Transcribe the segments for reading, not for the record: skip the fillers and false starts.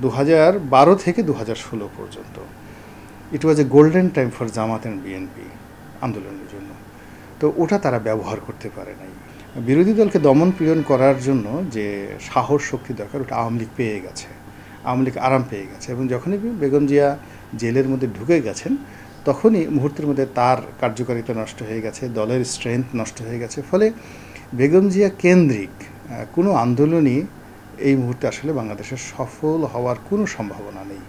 2012 থেকে 2016 পর্যন্ত it was a golden time for Jamaat and BNP আন্দোলনের জন্য। তো ওটা তারা ব্যবহার করতে পারে নাই। বিরোধী দলকে দমন পীড়ন করার জন্য যে সাহস শক্তি দরকার ওটা আওয়ামী লীগ পেয়ে গেছে, আওয়ামী লীগ আরাম পেয়ে গেছে। এবং যখনই বেগম জিয়া জেলের মধ্যে ঢুকে গেছেন তখনই মুহূর্তের মধ্যে তার কার্যকারিতা নষ্ট হয়ে গেছে, দলের স্ট্রেংথ নষ্ট হয়ে গেছে। ফলে বেগম জিয়া কেন্দ্রিক কোনো আন্দোলনই এই মুহূর্তে আসলে বাংলাদেশের সফল হওয়ার কোনো সম্ভাবনা নেই।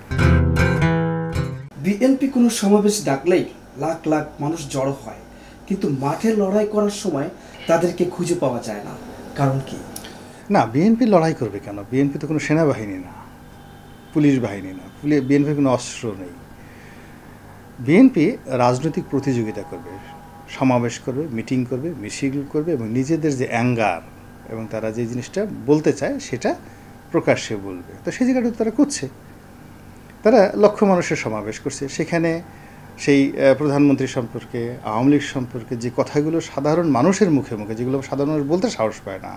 বিএনপি কোনো সমাবেশ ডাকলেই লাখ লাখ মানুষ জড়ো হয়, কিন্তু মাঠে লড়াই করার সময় তাদেরকে খুঁজে পাওয়া যায় না। কারণ কি? না, বিএনপি লড়াই করবে কেন? বিএনপি তো কোনো সেনাবাহিনী না, পুলিশ বাহিনী না, বিএনপির কোনো অস্ত্র নেই। বিএনপি রাজনৈতিক প্রতিযোগিতা করবে, সমাবেশ করবে, মিটিং করবে, মিছিল করবে এবং নিজেদের যে অ্যাঙ্গার এবং তারা যে জিনিসটা বলতে চায় সেটা প্রকাশ্যে বলবে। তো সেই জায়গাটা তারা করছে। তারা লক্ষ মানুষের সমাবেশ করছে, সেখানে সেই প্রধানমন্ত্রী সম্পর্কে, আওয়ামী লীগ সম্পর্কে যে কথাগুলো সাধারণ মানুষের মুখে মুখে, যেগুলো সাধারণ মানুষ বলতে সাহস পায় না,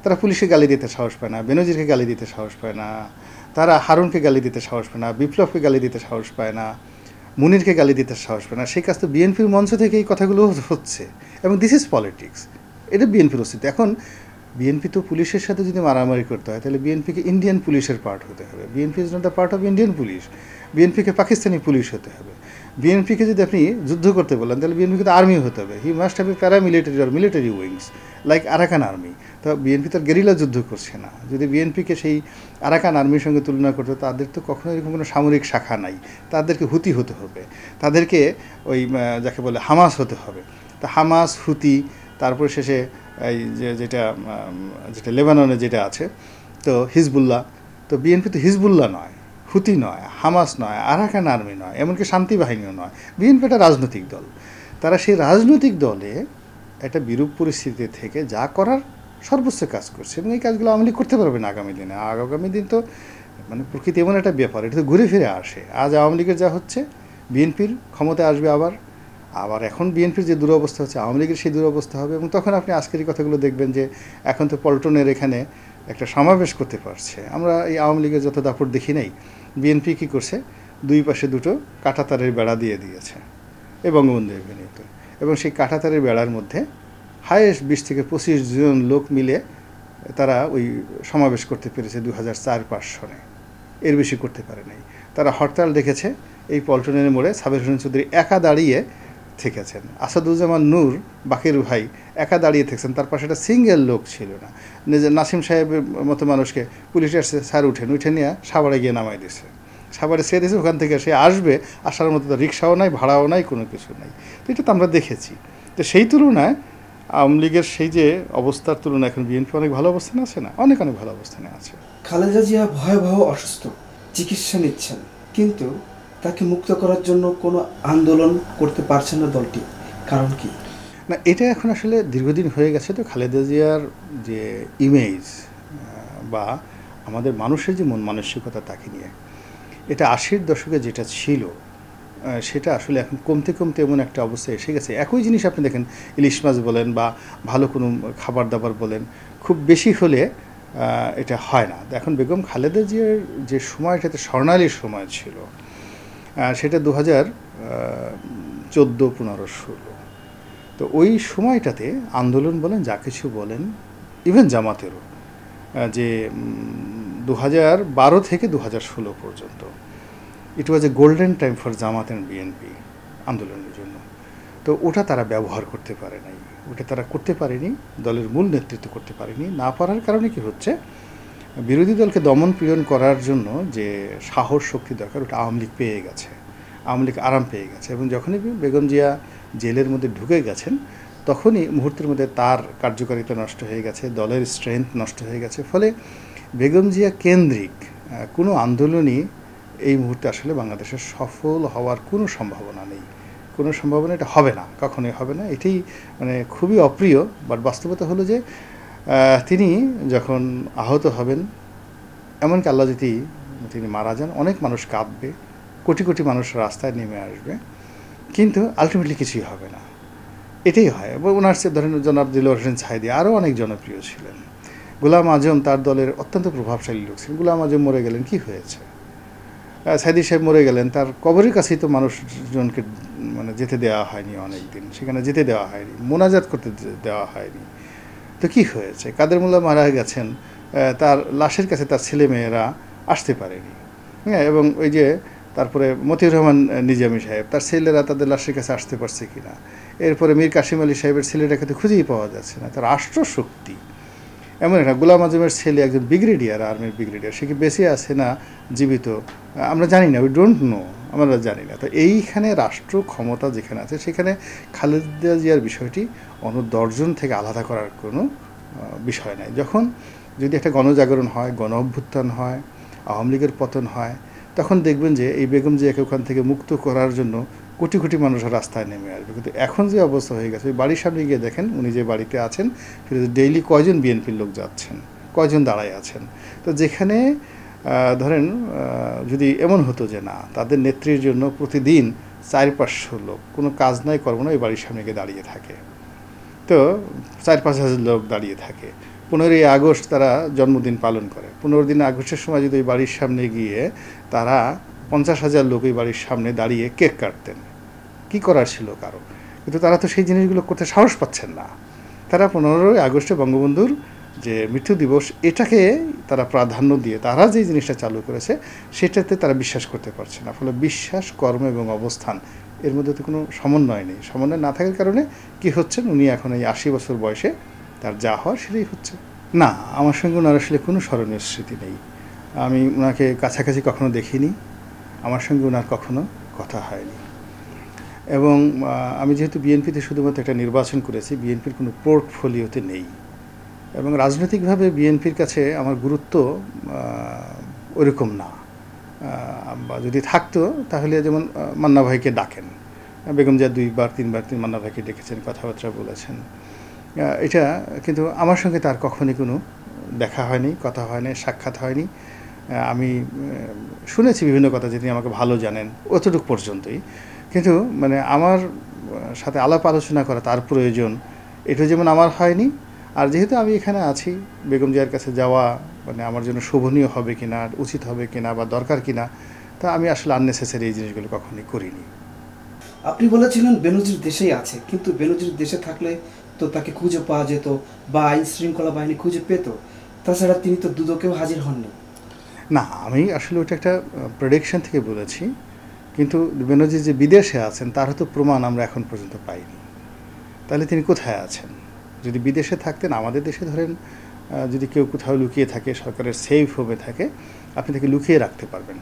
তারা পুলিশকে গালি দিতে সাহস পায় না, বেনজিরকে গালি দিতে সাহস পায় না, তারা হারুনকে গালি দিতে সাহস পায় না, বিপ্লবকে গালি দিতে সাহস পায় না, মুনিরকে গালি দিতে সাহস পায় না। সেই কাজ তো বিএনপির মঞ্চ থেকে এই কথাগুলো হচ্ছে। এবং দিস ইজ পলিটিক্স, এটা বিএনপির অস্তিত্ব। এখন বিএনপি তো পুলিশের সাথে যদি মারামারি করতে হয় তাহলে বিএনপিকে ইন্ডিয়ান পুলিশের পার্ট হতে হবে। BNP is not the part of Indian police. বিএনপিকে পাকিস্তানি পুলিশ হতে হবে। বিএনপিকে যদি আপনি যুদ্ধ করতে বলেন তাহলে বিএনপিকে তো আর্মি হতে হবে। He must have a paramilitary or military wings like Arakan army. তো বিএনপি তো গেরিলা যুদ্ধ করছে না। যদি বিএনপিকে সেই আরাকান আর্মির সঙ্গে তুলনা করতে, তাদের তো কখনো এরকম কোনো সামরিক শাখা নাই। তাদেরকে হুতি হতে হবে, তাদেরকে ওই যাকে বলে হামাস হতে হবে। তা হামাস, হুতি, তারপরে শেষে এই যেটা লেবাননে যেটা আছে তো হিজবুল্লাহ। তো বিএনপি তো হিজবুল্লাহ নয়, হুতি নয়, হামাস নয়, আরাকান আর্মি নয়, এমনকি শান্তি বাহিনীও নয়। বিএনপি একটা রাজনৈতিক দল। তারা সেই রাজনৈতিক দলে একটা বিরূপ পরিস্থিতি থেকে যা করার সর্বোচ্চ কাজ করছে এবং এই কাজগুলো আওয়ামী লীগ করতে পারবে না আগামী দিনে। আগামী দিন তো মানে প্রকৃতি এমন একটা ব্যাপার, এটা তো ঘুরে ফিরে আসে। আজ আওয়ামী লীগের যা হচ্ছে, বিএনপির ক্ষমতায় আসবে আবার এখন বিএনপির যে দুরবস্থা হচ্ছে আওয়ামী লীগের সেই দুরবস্থা হবে। এবং তখন আপনি আজকের এই কথাগুলো দেখবেন যে এখন তো পল্টনের এখানে একটা সমাবেশ করতে পারছে। আমরা এই আওয়ামী লীগের যত দাপট দেখি নাই, বিএনপি কী করছে, দুই পাশে দুটো কাঁটাতারের বেড়া দিয়ে দিয়েছে এই বঙ্গবন্ধু এভিনিউতে। এবং সেই কাঁটাতারের বেড়ার মধ্যে হায়েস্ট 20 থেকে 25 জন লোক মিলে তারা ওই সমাবেশ করতে পেরেছে 2004-05 সনে। এর বেশি করতে পারে নাই। তারা হরতাল ডেকেছে এই পল্টনের মোড়ে। সাবের হোসেন চৌধুরী একা দাঁড়িয়ে থেকেছেন, আসাদুজ্জামান নূর বাকির ভাই একা দাঁড়িয়ে থেকেছেন, তার পাশে একটা সিঙ্গেল লোক ছিল না। নাসিম সাহেবের মতো মানুষকে পুলিশ আসছে, স্যার উঠে নিয়ে সাভারে গিয়ে নামাই দিয়েছে, সাভারে ছেড়ে দিয়েছে। ওখান থেকে সে আসবে, আসার মতো তো রিক্সাও নাই, ভাড়াও নাই, কোনো কিছু নাই। তো এটা তো আমরা দেখেছি। তো সেই তুলনায় আওয়ামী লীগের সেই যে অবস্থার তুলনায় এখন বিএনপি অনেক ভালো অবস্থানে আছে না, অনেক ভালো অবস্থানে আছে। খালেদা জিয়া ভয়াবহ অসুস্থ, চিকিৎসা নিচ্ছেন, কিন্তু তাকে মুক্ত করার জন্য কোনো আন্দোলন করতে পারছে না দলটি। কারণ কি? না, এটা এখন আসলে দীর্ঘদিন হয়ে গেছে। তো খালেদা জিয়ার যে ইমেজ বা আমাদের মানুষের যে মন মানসিকতা তাকে নিয়ে, এটা 80-র দশকে যেটা ছিল সেটা আসলে এখন কমতে কমতে এমন একটা অবস্থা এসে গেছে। একই জিনিস আপনি দেখেন, ইলিশ মাছ বলেন বা ভালো কোনো খাবার দাবার বলেন, খুব বেশি হলে এটা হয় না। এখন বেগম খালেদা জিয়ার যে সময়টাতে স্বর্ণালী সময় ছিল সেটা 2014-15-16। তো ওই সময়টাতে আন্দোলন বলেন, যা কিছু বলেন, ইভেন জামাতেরও, যে 2012 থেকে 2016 পর্যন্ত it was a golden time for Jamaat and BNP আন্দোলনের জন্য। তো ওটা তারা ব্যবহার করতে পারে নাই, ওটা তারা করতে পারেনি, দলের মূল নেতৃত্ব করতে পারেনি। না পারার কারণে কি হচ্ছে, বিরোধী দলকে দমন পীড়ন করার জন্য যে সাহস শক্তি দরকার ওটা আওয়ামী লীগ পেয়ে গেছে, আওয়ামী লীগ আরাম পেয়ে গেছে। এবং যখনই বেগম জিয়া জেলের মধ্যে ঢুকে গেছেন তখনই মুহূর্তের মধ্যে তার কার্যকারিতা নষ্ট হয়ে গেছে, দলের স্ট্রেংথ নষ্ট হয়ে গেছে। ফলে বেগম জিয়া কেন্দ্রিক কোনো আন্দোলনই এই মুহূর্তে আসলে বাংলাদেশের সফল হওয়ার কোনো সম্ভাবনা নেই, কোনো সম্ভাবনা এটা হবে না, কখনোই হবে না। এটাই মানে খুবই অপ্রিয়। বাট বাস্তবতা হলো যে তিনি যখন আহত হবেন, এমনকি আল্লাহ যদি তিনি মারা যান, অনেক মানুষ কাঁদবে, কোটি কোটি মানুষ রাস্তায় নেমে আসবে, কিন্তু আলটিমেটলি কিছুই হবে না। এটাই হয়। ওনার সে ধরেন জনাব দিলওয়ার হোসেন সাঈদী আরও অনেক জনপ্রিয় ছিলেন, গোলাম আজম তার দলের অত্যন্ত প্রভাবশালী লোক ছিলেন। গোলাম আজম মরে গেলেন, কি হয়েছে? সাইদি সাহেব মরে গেলেন, তার কবরের কাছেই তো মানুষজনকে মানে যেতে দেওয়া হয়নি অনেক দিন, সেখানে যেতে দেওয়া হয়নি, মোনাজাত করতে দেওয়া হয়নি। তো কি হয়েছে? কাদের মোল্লা মারা গেছেন, তার লাশের কাছে তার ছেলেমেয়েরা আসতে পারেনি। হ্যাঁ, এবং ওই যে তারপরে মতিউর রহমান নিজামী সাহেব, তার ছেলেরা তাদের লাশের কাছে আসতে পারছে কিনা। এরপরে মীর কাসিম আলী সাহেবের ছেলেটাকে তো খুঁজেই পাওয়া যাচ্ছে না। তার রাষ্ট্রশক্তি এমন একটা, গোলাম আজমের ছেলে একজন ব্রিগেডিয়ার, আর্মির ব্রিগেডিয়ার, সে কি বেঁচে আছে না জীবিত আমরা জানি না, উই ডোন্ট নো, আমরা জানি না। তো এইখানে রাষ্ট্র ক্ষমতা যেখানে আছে সেখানে খালেদা জিয়ার বিষয়টি অন্য 10 জন থেকে আলাদা করার কোনো বিষয় নাই। যখন যদি একটা গণজাগরণ হয়, গণ অভ্যুত্থান হয়, আওয়ামী লীগের পতন হয়, তখন দেখবেন যে এই বেগম জিয়াকে ওখান থেকে মুক্ত করার জন্য কোটি কোটি মানুষ রাস্তায় নেমে আসবে। কিন্তু এখন যে অবস্থা হয়ে গেছে, ওই বাড়ির সামনে গিয়ে দেখেন উনি যে বাড়িতে আছেন সেটা ডেইলি কয়জন বিএনপির লোক যাচ্ছেন, কয়জন দাঁড়ায় আছেন। তো যেখানে ধরেন যদি এমন হতো যে না, তাদের নেত্রীর জন্য প্রতিদিন 400-500 লোক কোনো কাজ নাই কর্ম না ওই বাড়ির সামনে গিয়ে দাঁড়িয়ে থাকে, তো 4-5 হাজার লোক দাঁড়িয়ে থাকে। 15ই আগস্ট তারা জন্মদিন পালন করে, 15 আগস্টের সময় যদি ওই বাড়ির সামনে গিয়ে তারা 50,000 লোক ওই বাড়ির সামনে দাঁড়িয়ে কেক কাটতেন, কি করার ছিল কারো? কিন্তু তারা তো সেই জিনিসগুলো করতে সাহস পাচ্ছেন না। তারা 15ই আগস্টে বঙ্গবন্ধুর যে মৃত্যু দিবস, এটাকে তারা প্রাধান্য দিয়ে তারা যে জিনিসটা চালু করেছে সেটাতে তারা বিশ্বাস করতে পারছে না। ফলে বিশ্বাস, কর্ম এবং অবস্থান এর মধ্যে তো কোনো সমন্বয় নেই। সমন্বয় না থাকার কারণে কি হচ্ছেন, উনি এখন এই 80 বছর বয়সে তার যা হওয়ার সেটাই হচ্ছে। না, আমার সঙ্গে ওনার আসলে কোনো স্মরণীয় স্মৃতি নেই। আমি ওনাকে কাছাকাছি কখনো দেখিনি, আমার সঙ্গে ওনার কখনো কথা হয়নি। এবং আমি যেহেতু বিএনপিতে শুধুমাত্র একটা নির্বাচন করেছি, বিএনপির কোনো পোর্টফোলিওতে নেই। এবং রাজনৈতিকভাবে বিএনপির কাছে আমার গুরুত্ব ওইরকম না। বা যদি থাকতো তাহলে যেমন মান্না ভাইকে ডাকেন, বেগম জিয়া 2-3 বার মান্না ভাইকে ডেকেছেন, কথাবার্তা বলেছেন, এটা কিন্তু আমার সঙ্গে তার কখনই কোনো দেখা হয়নি, কথা হয়নি, সাক্ষাৎ হয়নি। আমি শুনেছি বিভিন্ন কথা যে তিনি আমাকে ভালো জানেন, অতটুকু পর্যন্তই। কিন্তু মানে আমার সাথে আলাপ আলোচনা করা তার প্রয়োজন, এটা যেমন আমার হয়নি। আর যেহেতু আমি এখানে আছি, বেগম জিয়ার কাছে যাওয়া মানে আমার জন্য শোভনীয় হবে কিনা, উচিত হবে কিনা বা দরকার কিনা, তা আমি আসলে আননেসেসারি এই জিনিসগুলো কখনোই করিনি। আপনি বলেছিলেন বেনজির দেশেই আছে, কিন্তু বেনজির দেশে থাকলে তো তাকে খুঁজে পাওয়া যেত বা আইন শৃঙ্খলা বাহিনী খুঁজে পেত। তাছাড়া তিনি তো দুদকেও হাজির হননি। না, আমি আসলে ওটা একটা প্রেডিকশন থেকে বলেছি। কিন্তু বেনজির যে বিদেশে আছেন তার হয়তো প্রমাণ আমরা এখন পর্যন্ত পাইনি। তাহলে তিনি কোথায় আছেন? যদি বিদেশে থাকতেন, আমাদের দেশে ধরেন যদি কেউ কোথাও লুকিয়ে থাকে, সরকারের সেফ হোমে থাকে, আপনি তাকে লুকিয়ে রাখতে পারবেন।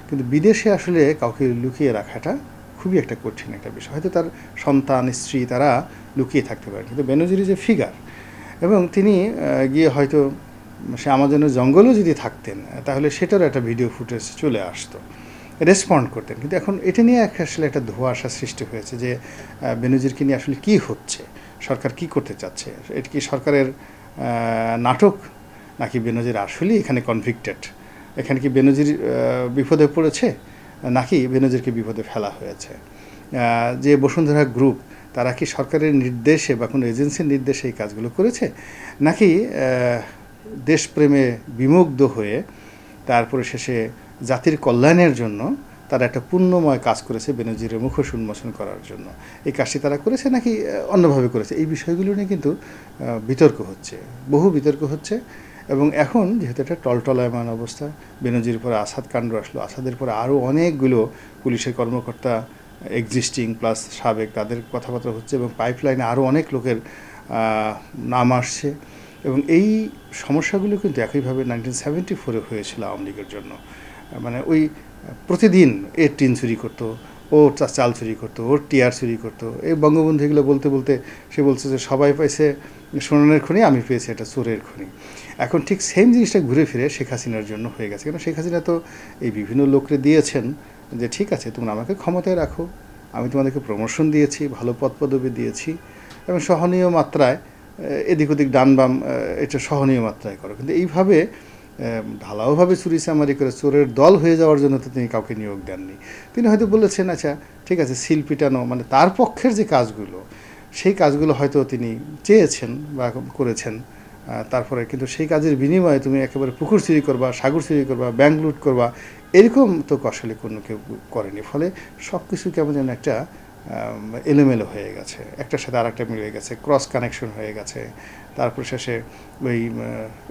কিন্তু বিদেশে আসলে কাউকে লুকিয়ে রাখাটা খুবই একটা কঠিন একটা বিষয়। হয়তো তার সন্তান, স্ত্রী তারা লুকিয়ে থাকতে পারেন, কিন্তু বেনজির যে ফিগার, এবং তিনি গিয়ে হয়তো সে আমাজনের জঙ্গলেও যদি থাকতেন তাহলে সেটারও একটা ভিডিও ফুটেজ চলে আসতো, রেসপন্ড করতেন। কিন্তু এখন এটা নিয়ে আসলে একটা ধোঁয়াশা সৃষ্টি হয়েছে যে বেনজিরকে নিয়ে আসলে কী হচ্ছে, সরকার কি করতে চাচ্ছে, এটা কি সরকারের নাটক, নাকি বেনজির আসলেই এখানে কনভিক্টেড, এখানে কি বেনজির বিপদে পড়েছে, নাকি বেনজিরকে বিপদে ফেলা হয়েছে। যে বসুন্ধরা গ্রুপ, তারা কি সরকারের নির্দেশে বা কোনো এজেন্সির নির্দেশে এই কাজগুলো করেছে, নাকি দেশপ্রেমে বিমুগ্ধ হয়ে তারপরে শেষে জাতির কল্যাণের জন্য তারা একটা পুণ্যময় কাজ করেছে বেনজিরের মুখোশ উন্মোচন করার জন্য, এই কাজটি তারা করেছে নাকি অন্যভাবে করেছে, এই বিষয়গুলো নিয়ে কিন্তু বিতর্ক হচ্ছে, বহু বিতর্ক হচ্ছে। এবং এখন যেহেতু একটা টলটলায়মান অবস্থা, বেনজির পরে আসাদ কাণ্ড আসলো, আসাদের পরে আরও অনেকগুলো পুলিশের কর্মকর্তা এক্সিস্টিং প্লাস সাবেক, তাদের কথাবার্তা হচ্ছে, এবং পাইপলাইনে আরও অনেক লোকের নাম আসছে। এবং এই সমস্যাগুলো কিন্তু একইভাবে 1974-এ হয়েছিল আওয়ামী লীগের জন্য। মানে ওই প্রতিদিন এর টিন চুরি করতো, ওর চাল চুরি করতো, ওর টিয়ার চুরি করতো, এই বঙ্গবন্ধু এগুলো বলতে বলতে সে বলছে যে সবাই পাইছে সোনার খনি, আমি পেয়েছি একটা চোরের খনি। এখন ঠিক সেম জিনিসটা ঘুরে ফিরে শেখ হাসিনার জন্য হয়ে গেছে। কেন শেখ হাসিনা তো এই বিভিন্ন লোককে দিয়েছেন যে ঠিক আছে তোমরা আমাকে ক্ষমতায় রাখো, আমি তোমাদেরকে প্রমোশন দিয়েছি, ভালো পদ পদবি দিয়েছি, এবং সহনীয় মাত্রায় এদিক ওদিক ডান বাম এটা সহনীয় মাত্রায় করো। কিন্তু এইভাবে ঢালাওভাবে চুরি চামারি করে চোরের দল হয়ে যাওয়ার জন্য তো তিনি কাউকে নিয়োগ দেননি। তিনি হয়তো বলেছেন আচ্ছা ঠিক আছে সিল পিটানো, মানে তার পক্ষের যে কাজগুলো সেই কাজগুলো হয়তো তিনি চেয়েছেন বা করেছেন, তারপরে কিন্তু সেই কাজের বিনিময়ে তুমি একেবারে পুকুর চুরি করবা, সাগর চুরি করবা, ব্যাংক লুট করবা, এরকম তো আসলে কোনো কেউ করেনি। ফলে সব কিছু কেমন যেন একটা এলোমেলো হয়ে গেছে, একটার সাথে আরেকটা মিলে গেছে, ক্রস কানেকশন হয়ে গেছে। তারপর শেষে ওই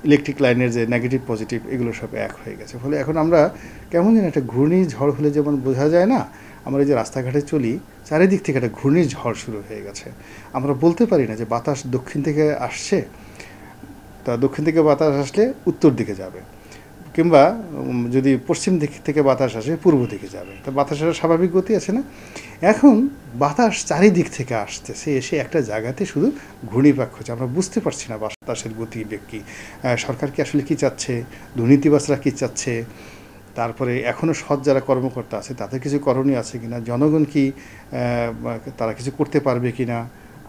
ইলেকট্রিক লাইনের যে নেগেটিভ পজিটিভ এগুলো সব এক হয়ে গেছে। ফলে এখন আমরা কেমন যেন একটা ঘূর্ণিঝড় হলে যেমন বোঝা যায় না, আমরা এই যে রাস্তাঘাটে চলি চারিদিক থেকে একটা ঘূর্ণিঝড় শুরু হয়ে গেছে। আমরা বলতে পারি না যে বাতাস দক্ষিণ থেকে আসছে, তা দক্ষিণ থেকে বাতাস আসলে উত্তর দিকে যাবে, কিংবা যদি পশ্চিম দিক থেকে বাতাস আসে পূর্ব দিকে যাবে। তা বাতাসের স্বাভাবিক গতি আছে না? এখন বাতাস চারিদিক থেকে আসতেছে, এসে একটা জায়গাতে শুধু ঘূর্ণিপাক হচ্ছে। আমরা বুঝতে পারছি না বাতাসের গতি কী, সরকার কি আসলে কী চাচ্ছে, দুর্নীতিবাজরা কী চাচ্ছে, তারপরে এখনও সৎ যারা কর্মকর্তা আছে তাদের কিছু করণীয় আছে কিনা, জনগণ কি তারা কিছু করতে পারবে কিনা।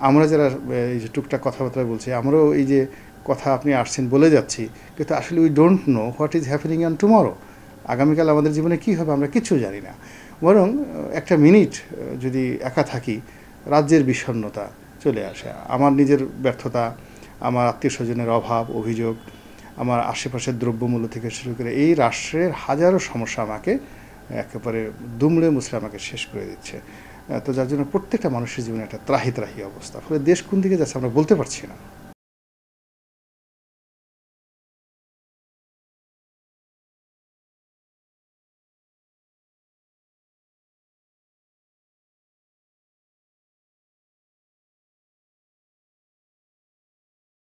আমরা যারা এই যে টুকটাক কথাবার্তা বলছি, আমরাও এই যে কথা আপনি আসছেন বলে যাচ্ছি, কিন্তু আসলে we don't know what is happening on tomorrow. আগামীকাল আমাদের জীবনে কী হবে আমরা কিচ্ছু জানি না। বরং একটা মিনিট যদি একা থাকি, রাজ্যের বিষণ্ণতা চলে আসে, আমার নিজের ব্যর্থতা, আমার আত্মীয় স্বজনের অভাব অভিযোগ, আমার আশেপাশের দ্রব্যমূল্য থেকে শুরু করে এই রাষ্ট্রের হাজারো সমস্যা আমাকে একেবারে দুমড়ে মুচড়ে আমাকে শেষ করে দিচ্ছে। তো যার জন্য প্রত্যেকটা মানুষের জীবনে একটা ত্রাহি ত্রাহি অবস্থা। ফলে দেশ কোন দিকে যাচ্ছে আমরা বলতে পারছি না।